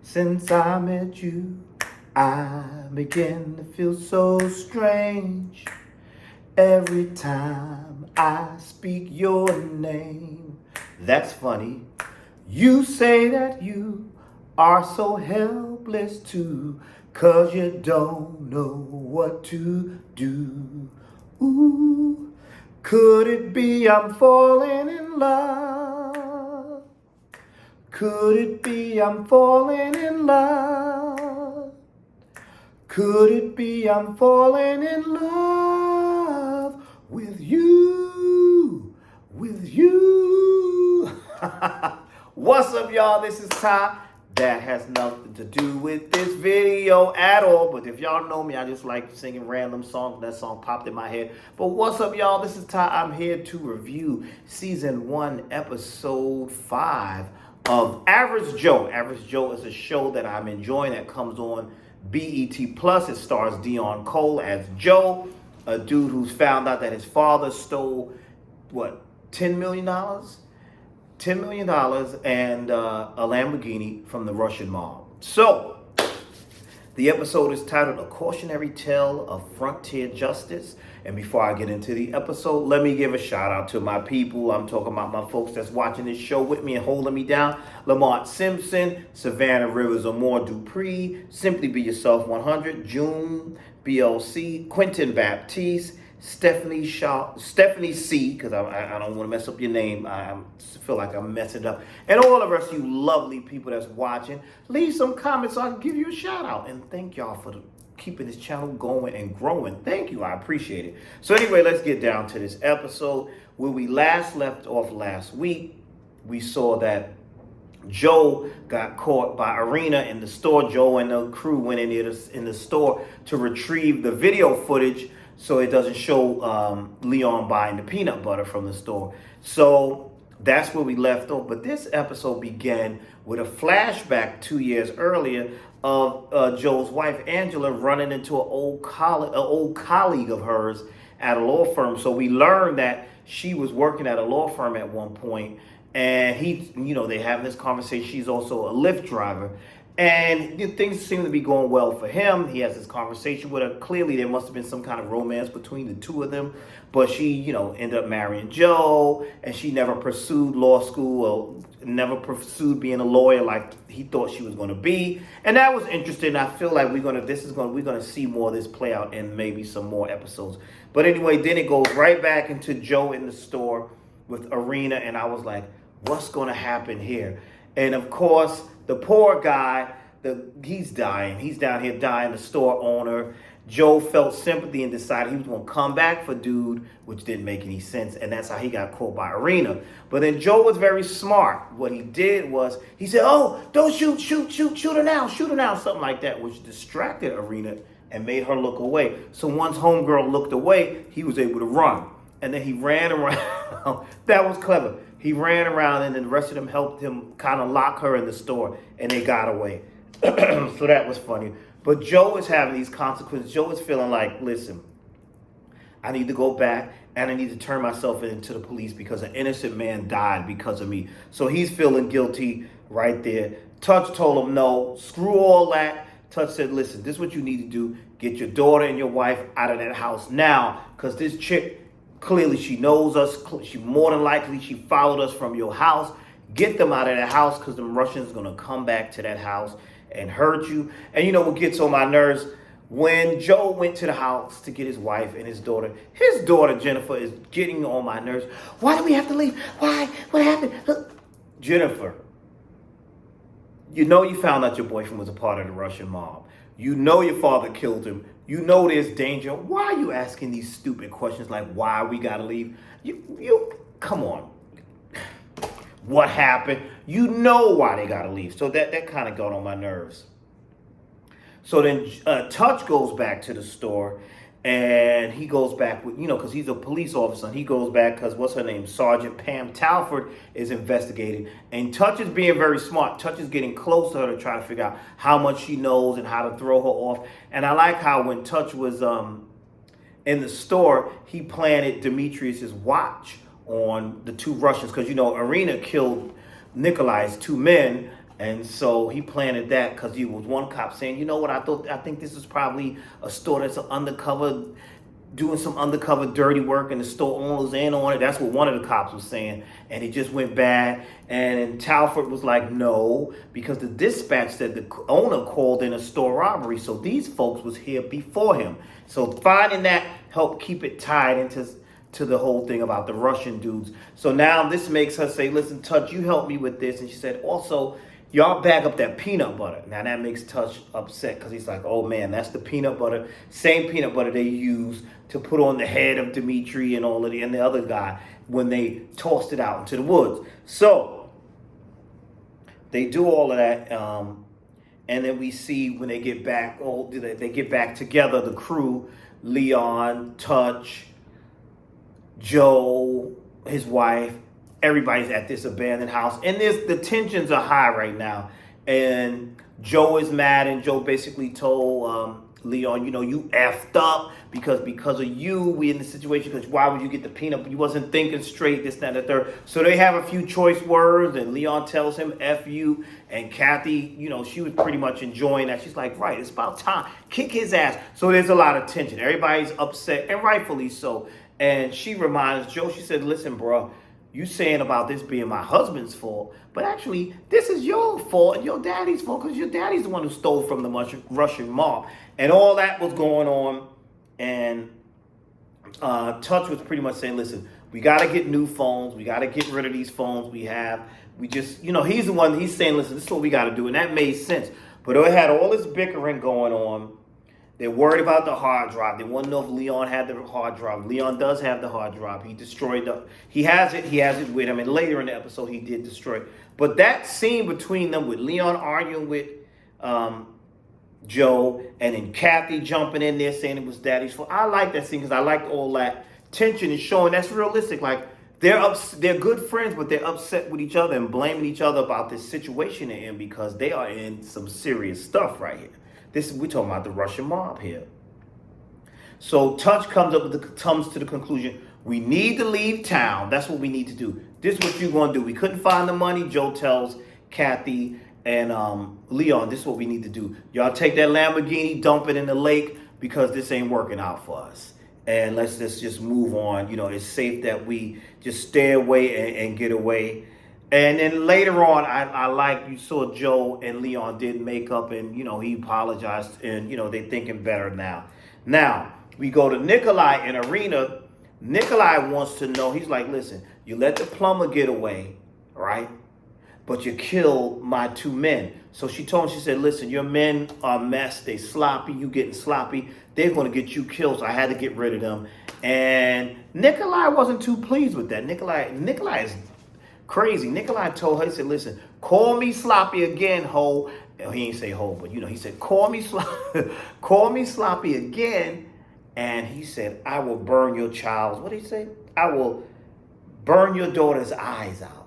Since I met you, I begin to feel so strange. Every time I speak your name, that's funny. You say that you are so helpless too, 'cause you don't know what to do. Ooh, could it be I'm falling in love? Could it be I'm falling in love? Could it be I'm falling in love with you? With you. What's up, y'all? This is Ty. That has nothing to do with this video at all. But if y'all know me, I just like singing random songs. That song popped in my head. But what's up, y'all? This is Ty. I'm here to review season 1, episode 5 of Average Joe. Average Joe is a show that I'm enjoying that comes on BET Plus. It stars Dion Cole as Joe, a dude who's found out that his father stole what, $10 million, $10 million and a Lamborghini from the Russian mob. So the episode is titled A Cautionary Tale of Frontier Justice. And before I get into the episode, let me give a shout out to my people. I'm talking about my folks that's watching this show with me and holding me down. Lamont Simpson, Savannah Rivers, Amore Dupree, Simply Be Yourself 100, June, BLC, Quentin Baptiste, Stephanie C, because I don't want to mess up your name. I feel like I'm messing it up. And all the rest of you lovely people that's watching, leave some comments so I can give you a shout out. And thank y'all for keeping this channel going and growing. Thank you. I appreciate it. So anyway, let's get down to this episode. Where we last left off last week, we saw that Joe got caught by Irina in the store. Joe and the crew went in the store to retrieve the video footage so it doesn't show Leon buying the peanut butter from the store. So that's where we left off. But this episode began with a flashback 2 years earlier of Joe's wife, Angela, running into an old colleague of hers at a law firm. So we learned that she was working at a law firm at one point, and they have this conversation. She's also a Lyft driver. And things seem to be going well for him. He has this conversation with her. Clearly, there must have been some kind of romance between the two of them. But she, ended up marrying Joe, and she never pursued law school or never pursued being a lawyer like he thought she was going to be. And that was interesting. I feel like we're gonna see more of this play out in maybe some more episodes. But anyway, then it goes right back into Joe in the store with Irina, and I was like, what's going to happen here? And of course, the poor guy, he's dying. He's down here dying, the store owner. Joe felt sympathy and decided he was going to come back for dude, which didn't make any sense. And that's how he got caught by Irina. But then Joe was very smart. What he did was, he said, oh, don't shoot her now, something like that, which distracted Irina and made her look away. So once homegirl looked away, he was able to run. And then he ran around. That was clever. He ran around, and then the rest of them helped him kind of lock her in the store, and they got away. So that was funny. But Joe is having these consequences. Joe is feeling like, listen, I need to go back, and I need to turn myself into the police because an innocent man died because of me. So he's feeling guilty right there. Touch told him, no, screw all that. Touch said, listen, this is what you need to do. Get your daughter and your wife out of that house now, because this chick, clearly, she knows us. She more than likely, she followed us from your house. Get them out of that house because them Russians going to come back to that house and hurt you. And what gets on my nerves? When Joe went to the house to get his wife and his daughter Jennifer is getting on my nerves. Why do we have to leave? Why? What happened? Look. Jennifer, you found out your boyfriend was a part of the Russian mob. Your father killed him. There's danger. Why are you asking these stupid questions like why we gotta leave? You come on. What happened? You know why they gotta leave. So that kind of got on my nerves. So then Touch goes back to the store, and he goes back with, because he's a police officer. And he goes back because what's her name? Sergeant Pam Talford is investigating. And Touch is being very smart. Touch is getting close to her to try to figure out how much she knows and how to throw her off. And I like how when Touch was in the store, he planted Demetrius's watch on the two Russians. Because, Irina killed Nikolai's two men. And so he planted that because he was one cop saying, you know what, I think this is probably a store that's an undercover, doing some undercover dirty work, and the store owner's in on it. That's what one of the cops was saying. And it just went bad. And Talford was like, no, because the dispatch said the owner called in a store robbery. So these folks was here before him. So finding that helped keep it tied into the whole thing about the Russian dudes. So now this makes her say, listen, Touch, you help me with this. And she said, also, y'all bag up that peanut butter. Now that makes Touch upset because he's like, oh man, that's the peanut butter, same peanut butter they use to put on the head of Dimitri and all of the and the other guy when they tossed it out into the woods. So they do all of that, and then we see when they get back, they get back together, the crew, Leon, Touch, Joe, his wife, everybody's at this abandoned house, and the tensions are high right now. And Joe is mad, and Joe basically told Leon, you know, you effed up because of you, we in the situation, because why would you get the peanut? You wasn't thinking straight, this, that, and the third. So they have a few choice words, and Leon tells him, F you. And Kathy, you know, she was pretty much enjoying that. She's like, right, it's about time. Kick his ass. So there's a lot of tension. Everybody's upset, and rightfully so. And she reminds Joe, she said, listen, bro, you saying about this being my husband's fault, but actually, this is your fault and your daddy's fault, because your daddy's the one who stole from the Russian mob. And all that was going on. And Touch was pretty much saying, listen, we got to get new phones. We got to get rid of these phones we have. We just, you know, he's the one, he's saying, listen, this is what we got to do. And that made sense. But they had all this bickering going on. They're worried about the hard drive. They want to know if Leon had the hard drive. Leon does have the hard drive. He destroyed he has it with him. And later in the episode, he did destroy it. But that scene between them with Leon arguing with Joe, and then Kathy jumping in there saying it was daddy's fault. I like that scene because I liked all that tension and showing that's realistic. Like they're good friends, but they're upset with each other and blaming each other about this situation they're in because they are in some serious stuff right here. We're talking about the Russian mob here. So Touch comes to the conclusion, we need to leave town. That's what we need to do. This is what you're going to do. We couldn't find the money. Joe tells Kathy and Leon, this is what we need to do. Y'all take that Lamborghini, dump it in the lake, because this ain't working out for us. And let's just move on. You know, it's safe that we just stay away and get away. And then later on, I like, you saw Joe and Leon did make up, and, you know, he apologized, and, you know, they're thinking better now. Now, we go to Nikolai and Irina. Nikolai wants to know, he's like, listen, you let the plumber get away, right? But you killed my two men. So she told him, she said, listen, your men are a mess. They sloppy. You getting sloppy. They're going to get you killed. So I had to get rid of them. And Nikolai wasn't too pleased with that. Nikolai is crazy. Nikolai told her, he said, listen, call me sloppy again, ho. He ain't say ho, but, you know, he said, call me sloppy again. And he said, I will burn your child's, what did he say? I will burn your daughter's eyes out.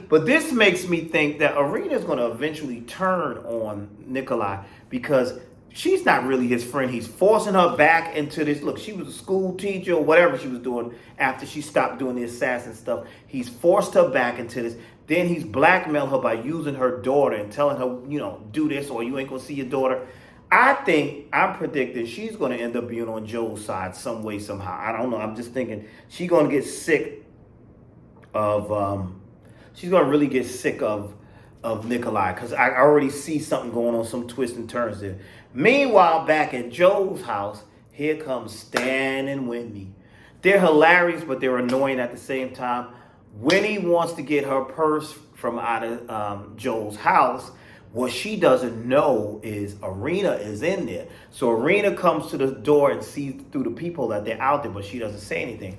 But this makes me think that Irina's going to eventually turn on Nikolai because she's not really his friend. He's forcing her back into this. Look, she was a school teacher or whatever she was doing after she stopped doing the assassin stuff. He's forced her back into this. Then he's blackmailed her by using her daughter and telling her, you know, do this or you ain't going to see your daughter. I'm predicting she's going to end up being on Joe's side some way, somehow. I don't know. I'm just thinking she's going to get sick of she's gonna really get sick of Nikolai, because I already see something going on, some twists and turns there. Meanwhile, back at Joe's house, here comes Stan and Whitney. They're hilarious, but they're annoying at the same time. Whitney wants to get her purse from out of Joe's house. What she doesn't know is Irina is in there. So Irina comes to the door and sees through the people that they're out there, but she doesn't say anything.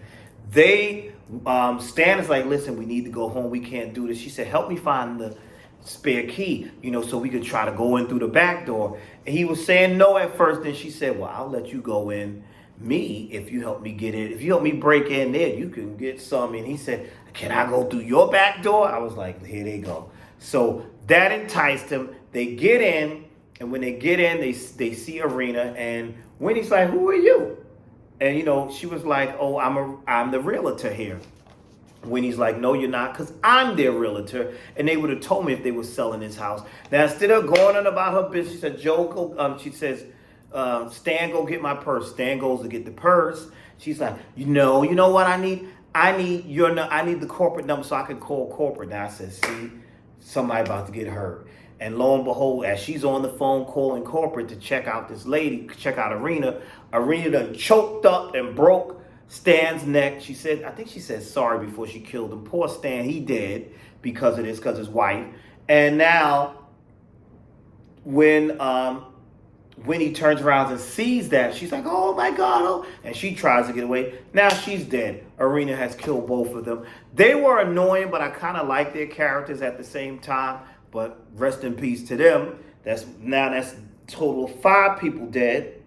Stan is like, listen, we need to go home. We can't do this. She said, help me find the spare key, you know, so we could try to go in through the back door. And he was saying no at first. Then she said, well, I'll let you go in me if you help me get in. If you help me break in there, you can get some. And he said, can I go through your back door? I was like, here they go. So that enticed him. They get in. And when they get in, they see Irina. And Winnie's like, who are you? And, you know, she was like, oh, I'm the realtor here. Winnie's like, no, you're not, because I'm their realtor, and they would have told me if they were selling this house. Now, instead of going on about her business, she said, Joe, go, she says, Stan, go get my purse. Stan goes to get the purse. She's like, you know what I need? I need the corporate number so I can call corporate. Now I said, see, somebody about to get hurt. And lo and behold, as she's on the phone calling corporate to check out this lady, check out Irina, Irina done choked up and broke Stan's neck. She said, I think she said sorry before she killed him. Poor Stan, he dead because of this, because his wife. And now, when he turns around and sees that, she's like, oh my God, oh, and she tries to get away. Now she's dead. Irina has killed both of them. They were annoying, but I kind of like their characters at the same time. But rest in peace to them. That's total of 5 people dead.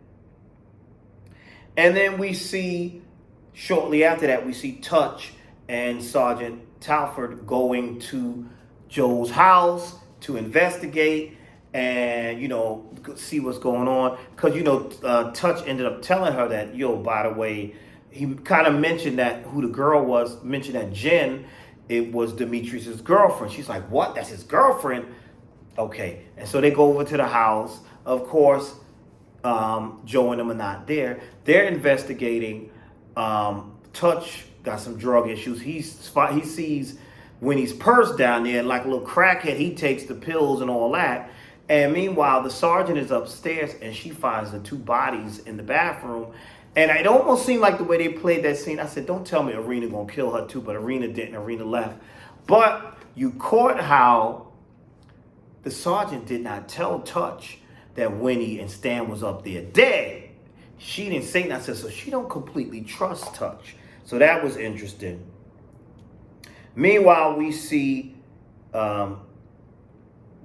And then we see, shortly after that, we see Touch and Sergeant Talford going to Joe's house to investigate and, see what's going on. Because, Touch ended up telling her that, by the way, he kind of mentioned that who the girl was, mentioned that Jen, it was Demetrius' girlfriend. She's like, what? That's his girlfriend? Okay. And so they go over to the house. Of course, Joe and them are not there. They're investigating. Touch got some drug issues. He sees Winnie's purse down there, and like a little crackhead, he takes the pills and all that. And meanwhile, the sergeant is upstairs, and she finds the 2 bodies in the bathroom. And it almost seemed like the way they played that scene. I said, don't tell me Irina gonna kill her too, but Irina didn't. Irina left. But you caught how the sergeant did not tell Touch that Winnie and Stan was up there dead. She didn't say that. I said, so she don't completely trust Touch. So that was interesting. Meanwhile, we see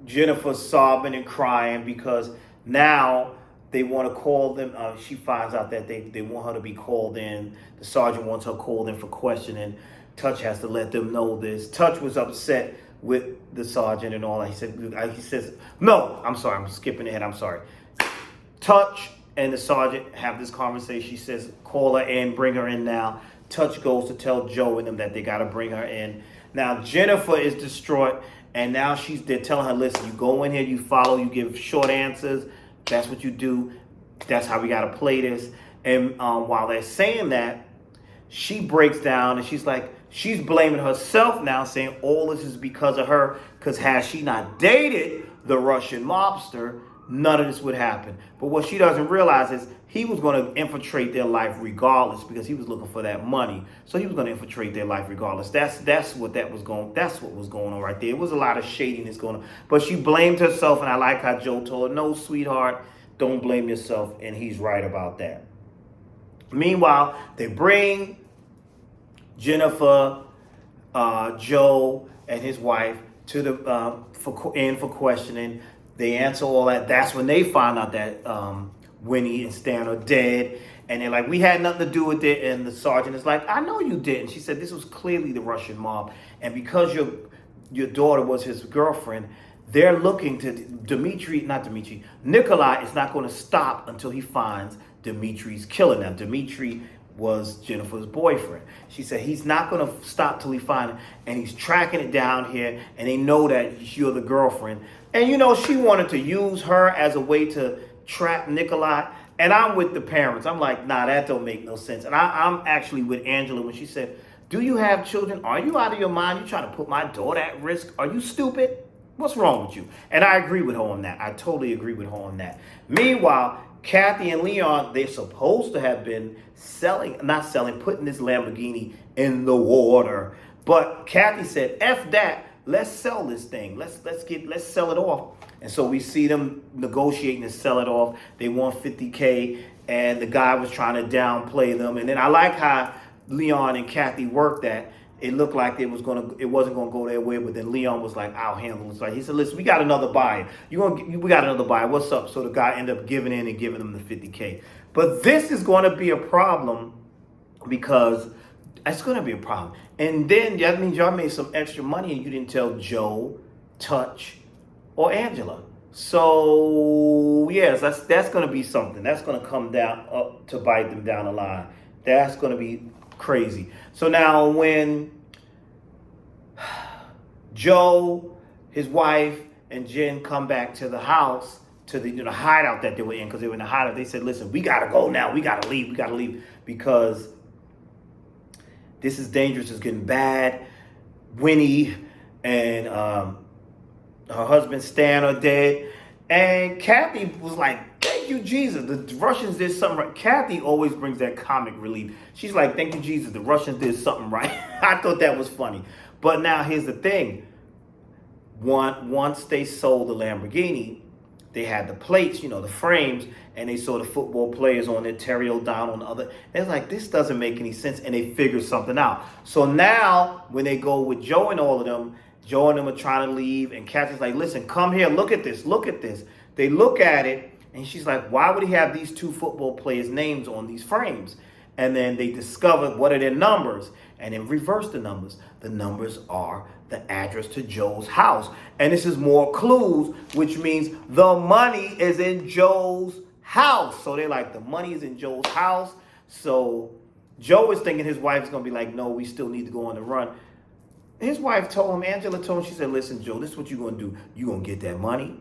Jennifer sobbing and crying because now they want to call them. She finds out that they want her to be called in. The sergeant wants her called in for questioning. Touch has to let them know this. Touch was upset with the sergeant and all that. He says, no, I'm sorry. I'm skipping ahead. I'm sorry. Touch and the sergeant have this conversation. She says, call her in, bring her in now. Touch goes to tell Joe and them that they got to bring her in. Now, Jennifer is distraught, and now they're telling her, listen, you go in here, you follow, you give short answers. That's what you do. That's how we got to play this. And while they're saying that, she breaks down and she's like, she's blaming herself now, saying all this is because of her. Because had she not dated the Russian mobster, none of this would happen. But what she doesn't realize is he was going to infiltrate their life regardless because he was looking for that money. So he was going to infiltrate their life regardless. That's what was going on right there. It was a lot of shadiness going on. But she blamed herself, and I like how Joe told her, no, sweetheart, don't blame yourself. And he's right about that. Meanwhile, they bring Jennifer, Joe, and his wife to the for questioning. They answer all that. That's when they find out that Winnie and Stan are dead. And they're like, we had nothing to do with it. And the sergeant is like, I know you didn't. She said, this was clearly the Russian mob. And because your daughter was his girlfriend, they're looking to Nikolai is not going to stop until he finds Dimitri's killer. Now, Dimitri was Jennifer's boyfriend. She said he's not going to stop till he finds it. And he's tracking it down here. And they know that you're the girlfriend. And, she wanted to use her as a way to trap Nikolai. And I'm with the parents. I'm like, nah, that don't make no sense. And I'm actually with Angela when she said, do you have children? Are you out of your mind? You trying to put my daughter at risk? Are you stupid? What's wrong with you? And I agree with her on that. I totally agree with her on that. Meanwhile, Kathy and Leon, they're supposed to have been putting this Lamborghini in the water. But Kathy said, F that. Let's sell this thing. Let's sell it off. And so we see them negotiating to sell it off. They want $50K, and the guy was trying to downplay them. And then I like how Leon and Kathy worked that. It looked like it wasn't gonna go their way, but then Leon was like, I'll handle it. So he said, listen, we got another buyer. We got another buyer. What's up? So the guy ended up giving in and giving them the $50K. But this is going to be a problem because it's going to be a problem. And then that means y'all made some extra money and you didn't tell Joe, Touch, or Angela. So yes, that's going to be something. That's going to come down up to bite them down the line. That's going to be crazy. So now when Joe, his wife, and Jen come back to the house, to the hideout that they were in, because they were in the hideout. They said, listen, we got to go now. We got to leave because this is dangerous. It's getting bad. Winnie and her husband Stan are dead. And Kathy was like, thank you, Jesus. The Russians did something right. Kathy always brings that comic relief. She's like, thank you, Jesus. The Russians did something right. I thought that was funny. But now here's the thing. Once they sold the Lamborghini, they had the plates, the frames, and they saw the football players on there, Terry O'Donnell and other. It's like, this doesn't make any sense, and they figured something out. So now, when they go with Joe and all of them, Joe and them are trying to leave, and Kathy's like, listen, come here, look at this. They look at it, and she's like, why would he have these two football players' names on these frames? And then they discover what are their numbers, and then reverse the numbers. The numbers are the address to Joe's house. And this is more clues, which means the money is in Joe's house. So they're like, the money is in Joe's house. So Joe is thinking his wife is going to be like, no, we still need to go on the run. His wife told him, Angela told him, she said, listen, Joe, this is what you're going to do. You're going to get that money.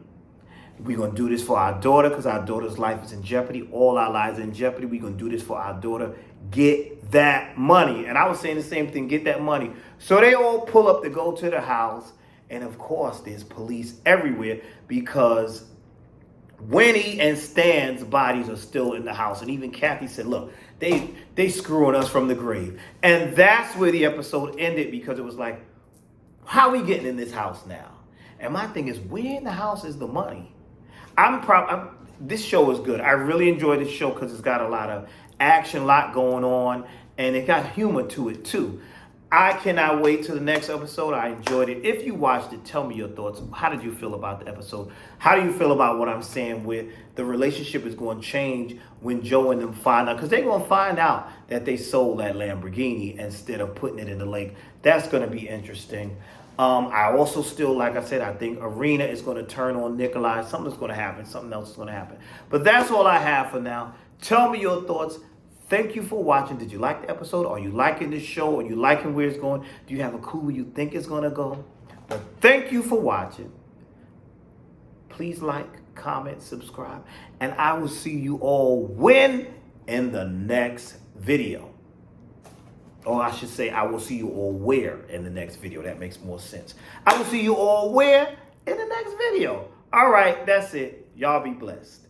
We're going to do this for our daughter because our daughter's life is in jeopardy. All our lives are in jeopardy. We're going to do this for our daughter. Get that money. And I was saying the same thing, get that money. So they all pull up to go to the house. And of course, there's police everywhere because Winnie and Stan's bodies are still in the house. And even Kathy said, look, they screwing us from the grave. And that's where the episode ended because it was like, how are we getting in this house now? And my thing is, where in the house is the money? This show is good. I really enjoy this show because it's got a lot of action, a lot going on, and it got humor to it too. I cannot wait till the next episode. I enjoyed it. If you watched it, tell me your thoughts. How did you feel about the episode? How do you feel about what I'm saying with the relationship is going to change when Joe and them find out? Because they're going to find out that they sold that Lamborghini instead of putting it in the lake. That's going to be interesting. I also still, like I said, I think Irina is going to turn on Nikolai. Something's going to happen. Something else is going to happen. But that's all I have for now. Tell me your thoughts. Thank you for watching. Did you like the episode? Are you liking this show? Are you liking where it's going? Do you have a clue where you think it's going to go? But thank you for watching. Please like, comment, subscribe. And I will see you all when in the next video. Or I should say, I will see you all where in the next video. That makes more sense. I will see you all where in the next video. All right, that's it. Y'all be blessed.